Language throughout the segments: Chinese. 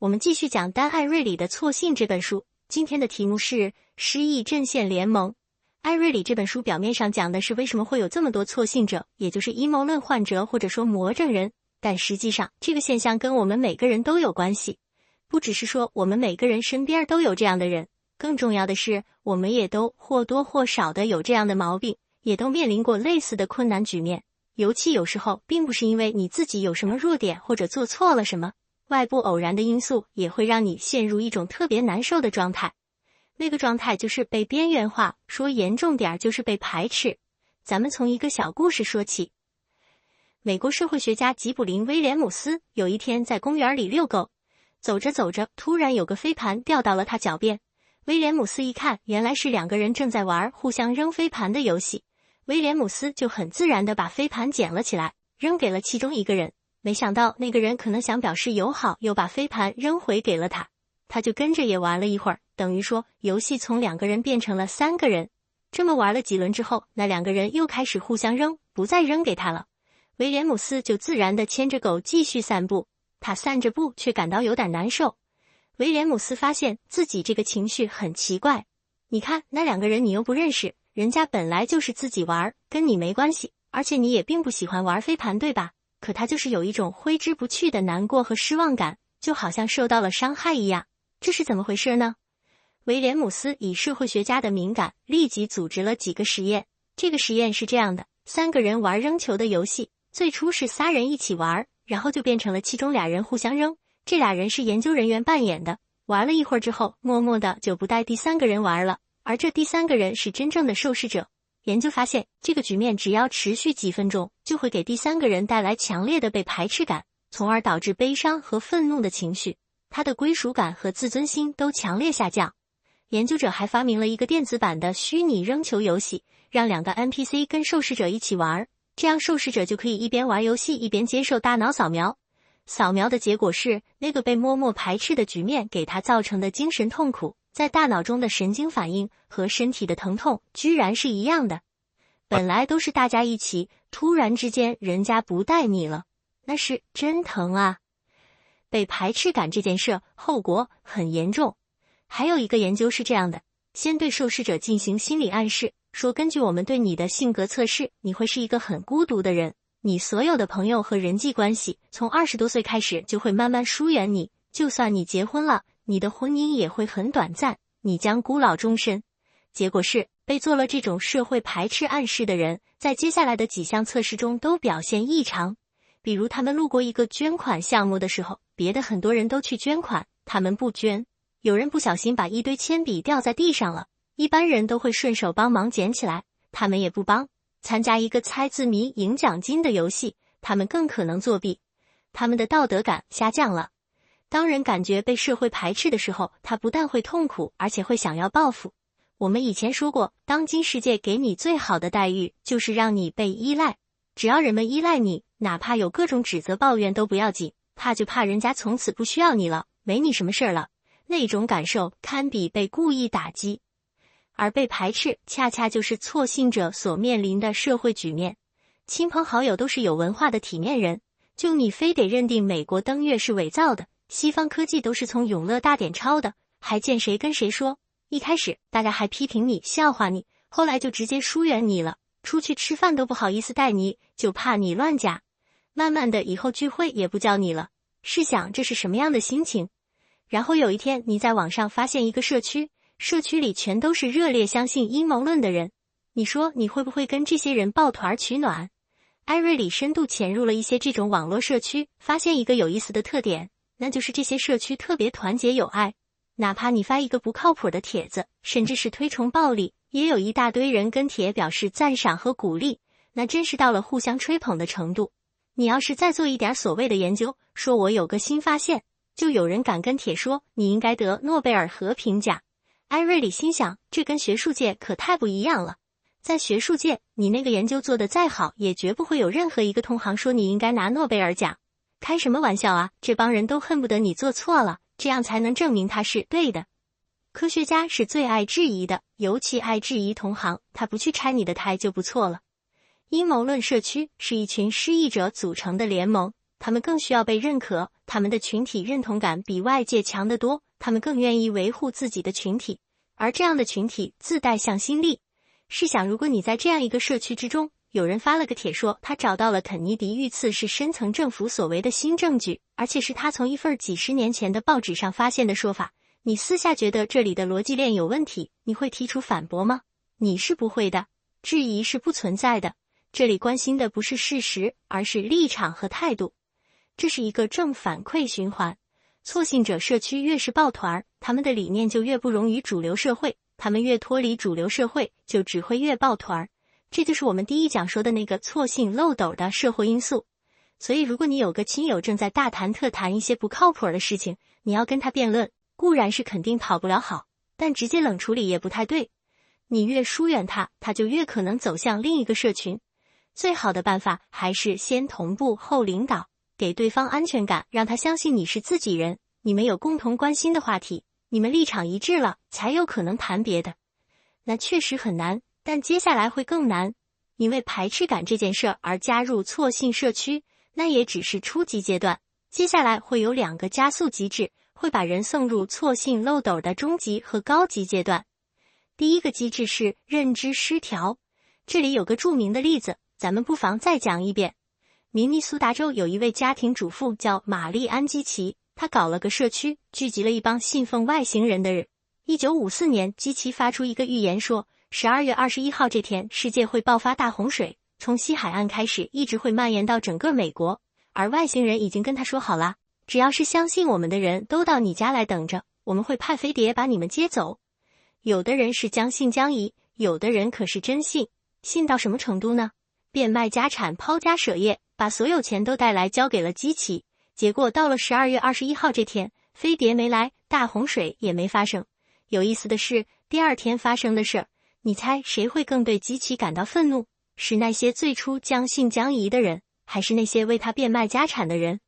我们继续讲丹·艾瑞里的《错信》这本书，今天的题目是失忆阵线联盟。艾瑞里这本书表面上讲的是为什么会有这么多错信者，也就是阴谋论患者或者说魔怔人，但实际上这个现象跟我们每个人都有关系。不只是说我们每个人身边都有这样的人，更重要的是我们也都或多或少的有这样的毛病，也都面临过类似的困难局面。尤其有时候并不是因为你自己有什么弱点或者做错了什么，外部偶然的因素也会让你陷入一种特别难受的状态。那个状态就是被边缘化，说严重点就是被排斥。咱们从一个小故事说起。美国社会学家吉卜林·威廉姆斯有一天在公园里遛狗，走着走着，突然有个飞盘掉到了他脚边。威廉姆斯一看，原来是两个人正在玩互相扔飞盘的游戏。威廉姆斯就很自然地把飞盘捡了起来，扔给了其中一个人。没想到那个人可能想表示友好，又把飞盘扔回给了他。他就跟着也玩了一会儿，等于说游戏从2个人变成了3个人。这么玩了几轮之后，那2个人又开始互相扔，不再扔给他了。威廉姆斯就自然地牵着狗继续散步，他散着步却感到有点难受。威廉姆斯发现自己这个情绪很奇怪。你看，那2个人你又不认识，人家本来就是自己玩，跟你没关系，而且你也并不喜欢玩飞盘，对吧？可他就是有一种挥之不去的难过和失望感，就好像受到了伤害一样。这是怎么回事呢？威廉姆斯以社会学家的敏感，立即组织了几个实验。这个实验是这样的：3个人玩扔球的游戏，最初是3人一起玩，然后就变成了其中2人互相扔。这俩人是研究人员扮演的，玩了一会儿之后，默默的就不带第3个人玩了，而这第3个人是真正的受试者。研究发现，这个局面只要持续几分钟，就会给第3个人带来强烈的被排斥感，从而导致悲伤和愤怒的情绪，他的归属感和自尊心都强烈下降。研究者还发明了一个电子版的虚拟扔球游戏，让2个 NPC 跟受试者一起玩，这样受试者就可以一边玩游戏一边接受大脑扫描。扫描的结果是，那个被默默排斥的局面给他造成的精神痛苦，在大脑中的神经反应和身体的疼痛居然是一样的。本来都是大家一起，突然之间人家不带你了，那是真疼啊！被排斥感这件事后果很严重。还有一个研究是这样的，先对受试者进行心理暗示，说根据我们对你的性格测试，你会是一个很孤独的人，你所有的朋友和人际关系从20多岁开始就会慢慢疏远你，就算你结婚了，你的婚姻也会很短暂，你将孤老终身。结果是，被做了这种社会排斥暗示的人，在接下来的几项测试中都表现异常。比如他们路过一个捐款项目的时候，别的很多人都去捐款，他们不捐。有人不小心把一堆铅笔掉在地上了，一般人都会顺手帮忙捡起来，他们也不帮。参加一个猜字谜赢奖金的游戏，他们更可能作弊。他们的道德感下降了。当人感觉被社会排斥的时候，他不但会痛苦，而且会想要报复。我们以前说过，当今世界给你最好的待遇，就是让你被依赖。只要人们依赖你，哪怕有各种指责抱怨都不要紧，怕就怕人家从此不需要你了，没你什么事儿了。那种感受堪比被故意打击。而被排斥恰恰就是错信者所面临的社会局面。亲朋好友都是有文化的体面人，就你非得认定美国登月是伪造的，西方科技都是从永乐大典抄的，还见谁跟谁说。一开始大家还批评你，笑话你，后来就直接疏远你了，出去吃饭都不好意思带你，就怕你乱讲。慢慢的以后聚会也不叫你了，试想这是什么样的心情？然后有一天你在网上发现一个社区里全都是热烈相信阴谋论的人，你说你会不会跟这些人抱团取暖？艾瑞里深度潜入了一些这种网络社区，发现一个有意思的特点，那就是这些社区特别团结友爱。哪怕你发一个不靠谱的帖子，甚至是推崇暴力，也有一大堆人跟帖表示赞赏和鼓励，那真是到了互相吹捧的程度。你要是再做一点所谓的研究，说我有个新发现，就有人敢跟帖说你应该得诺贝尔和平奖。艾瑞里心想，这跟学术界可太不一样了。在学术界，你那个研究做得再好，也绝不会有任何一个同行说你应该拿诺贝尔奖。开什么玩笑啊，这帮人都恨不得你做错了，这样才能证明他是对的。科学家是最爱质疑的，尤其爱质疑同行，他不去拆你的台就不错了。阴谋论社区是一群失忆者组成的联盟，他们更需要被认可，他们的群体认同感比外界强得多，他们更愿意维护自己的群体，而这样的群体自带向心力。试想，如果你在这样一个社区之中，有人发了个帖说他找到了肯尼迪遇刺是深层政府所谓的新证据，而且是他从一份几十年前的报纸上发现的说法，你私下觉得这里的逻辑链有问题，你会提出反驳吗？你是不会的，质疑是不存在的。这里关心的不是事实，而是立场和态度。这是一个正反馈循环。错信者社区越是抱团，他们的理念就越不容于主流社会，他们越脱离主流社会，就只会越抱团。这就是我们第一讲说的那个错信漏斗的社会因素。所以如果你有个亲友正在大谈特谈一些不靠谱的事情，你要跟他辩论，固然是肯定讨不了好，但直接冷处理也不太对。你越疏远他，他就越可能走向另一个社群。最好的办法还是先同步后领导，给对方安全感，让他相信你是自己人，你们有共同关心的话题，你们立场一致了，才有可能谈别的。那确实很难，但接下来会更难。你为排斥感这件事而加入错信社区，那也只是初级阶段，接下来会有2个加速机制，会把人送入错信漏斗的中级和高级阶段。第一个机制是认知失调，这里有个著名的例子，咱们不妨再讲一遍。明尼苏达州有一位家庭主妇叫玛丽安基奇，她搞了个社区，聚集了一帮信奉外星人的人。1954年，基奇发出一个预言说，12月21号这天，世界会爆发大洪水，从西海岸开始，一直会蔓延到整个美国。而外星人已经跟他说好了，只要是相信我们的人都到你家来等着，我们会派飞碟把你们接走。有的人是将信将疑，有的人可是真信，信到什么程度呢？变卖家产，抛家舍业，把所有钱都带来交给了基奇。结果到了12月21号这天，飞碟没来，大洪水也没发生。有意思的是，第二天发生的事，你猜谁会更对基奇感到愤怒？是那些最初将信将疑的人，还是那些为他变卖家产的人？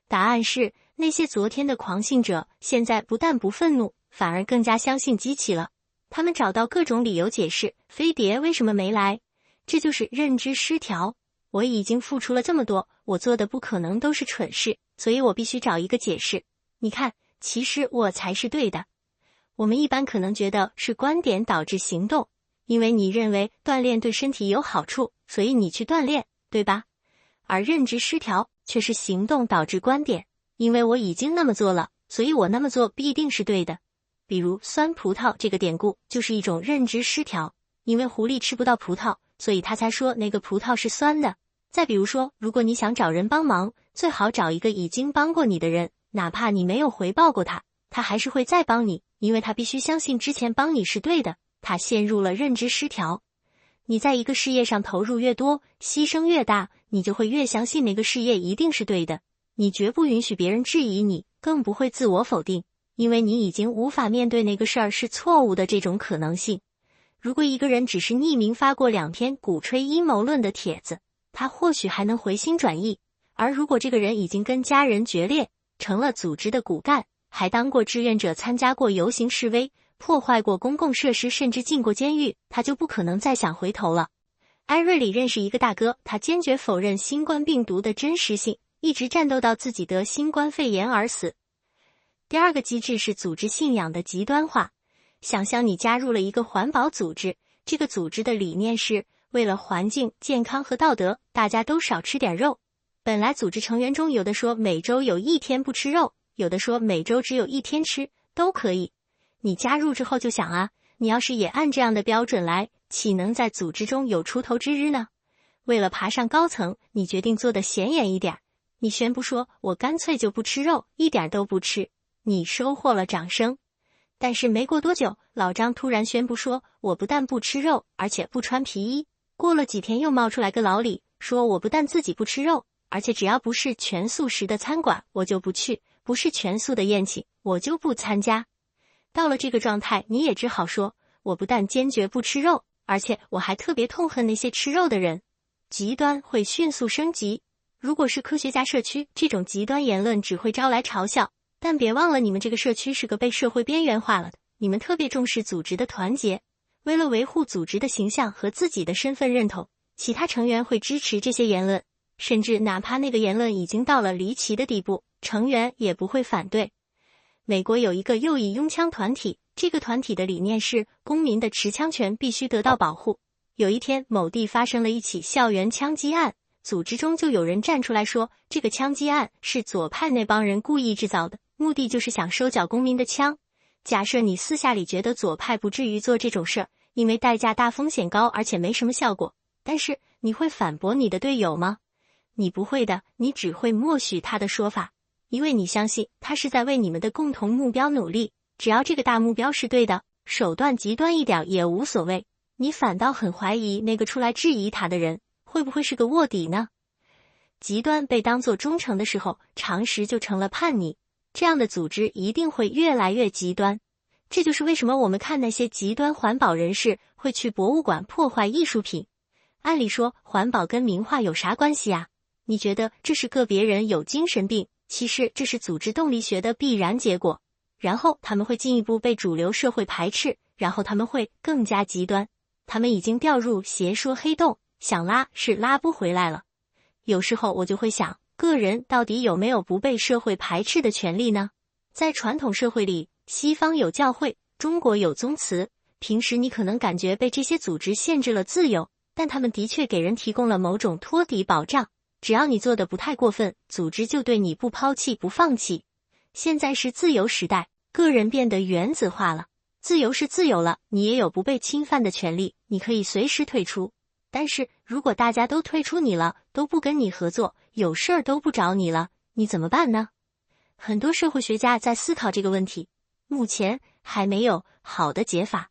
答案是，那些昨天的狂信者，现在不但不愤怒，反而更加相信基奇了。他们找到各种理由解释飞碟为什么没来，这就是认知失调。我已经付出了这么多，我做的不可能都是蠢事，所以我必须找一个解释。你看，其实我才是对的。我们一般可能觉得是观点导致行动，因为你认为锻炼对身体有好处，所以你去锻炼，对吧？而认知失调却是行动导致观点，因为我已经那么做了，所以我那么做必定是对的。比如酸葡萄这个典故就是一种认知失调，因为狐狸吃不到葡萄，所以他才说那个葡萄是酸的。再比如说，如果你想找人帮忙，最好找一个已经帮过你的人，哪怕你没有回报过他，他还是会再帮你，因为他必须相信之前帮你是对的，他陷入了认知失调。你在一个事业上投入越多，牺牲越大，你就会越相信那个事业一定是对的，你绝不允许别人质疑你，更不会自我否定，因为你已经无法面对那个事儿是错误的这种可能性。如果一个人只是匿名发过2篇鼓吹阴谋论的帖子，他或许还能回心转意，而如果这个人已经跟家人决裂，成了组织的骨干，还当过志愿者，参加过游行示威，破坏过公共设施，甚至进过监狱，他就不可能再想回头了。艾瑞里认识一个大哥，他坚决否认新冠病毒的真实性，一直战斗到自己得新冠肺炎而死。第二个机制是组织信仰的极端化。想象你加入了一个环保组织，这个组织的理念是为了环境、健康和道德，大家都少吃点肉。本来组织成员中有的说每周有1天不吃肉，有的说每周只有1天吃，都可以。你加入之后就想啊，你要是也按这样的标准来，岂能在组织中有出头之日呢？为了爬上高层，你决定做得显眼一点，你宣布说我干脆就不吃肉，一点都不吃，你收获了掌声。但是没过多久，老张突然宣布说我不但不吃肉，而且不穿皮衣。过了几天又冒出来个老李，说我不但自己不吃肉，而且只要不是全素食的餐馆我就不去，不是全素的宴请我就不参加。到了这个状态，你也只好说我不但坚决不吃肉，而且我还特别痛恨那些吃肉的人。极端会迅速升级，如果是科学家社区，这种极端言论只会招来嘲笑，但别忘了你们这个社区是个被社会边缘化了的，你们特别重视组织的团结，为了维护组织的形象和自己的身份认同，其他成员会支持这些言论，甚至哪怕那个言论已经到了离奇的地步，成员也不会反对。美国有一个右翼拥枪团体，这个团体的理念是公民的持枪权必须得到保护。有一天，某地发生了一起校园枪击案，组织中就有人站出来说，这个枪击案是左派那帮人故意制造的，目的就是想收缴公民的枪。假设你私下里觉得左派不至于做这种事儿，因为代价大、风险高，而且没什么效果，但是你会反驳你的队友吗？你不会的，你只会默许他的说法，因为你相信他是在为你们的共同目标努力，只要这个大目标是对的，手段极端一点也无所谓。你反倒很怀疑那个出来质疑他的人会不会是个卧底呢？极端被当作忠诚的时候，常识就成了叛逆，这样的组织一定会越来越极端。这就是为什么我们看那些极端环保人士会去博物馆破坏艺术品。按理说，环保跟名画有啥关系啊？你觉得这是个别人有精神病，其实这是组织动力学的必然结果。然后他们会进一步被主流社会排斥，然后他们会更加极端。他们已经掉入邪说黑洞，想拉是拉不回来了。有时候我就会想，个人到底有没有不被社会排斥的权利呢？在传统社会里，西方有教会，中国有宗祠，平时你可能感觉被这些组织限制了自由，但他们的确给人提供了某种托底保障，只要你做的不太过分，组织就对你不抛弃不放弃。现在是自由时代，个人变得原子化了，自由是自由了，你也有不被侵犯的权利，你可以随时退出。但是如果大家都退出你了，都不跟你合作，有事儿都不找你了，你怎么办呢？很多社会学家在思考这个问题，目前还没有好的解法。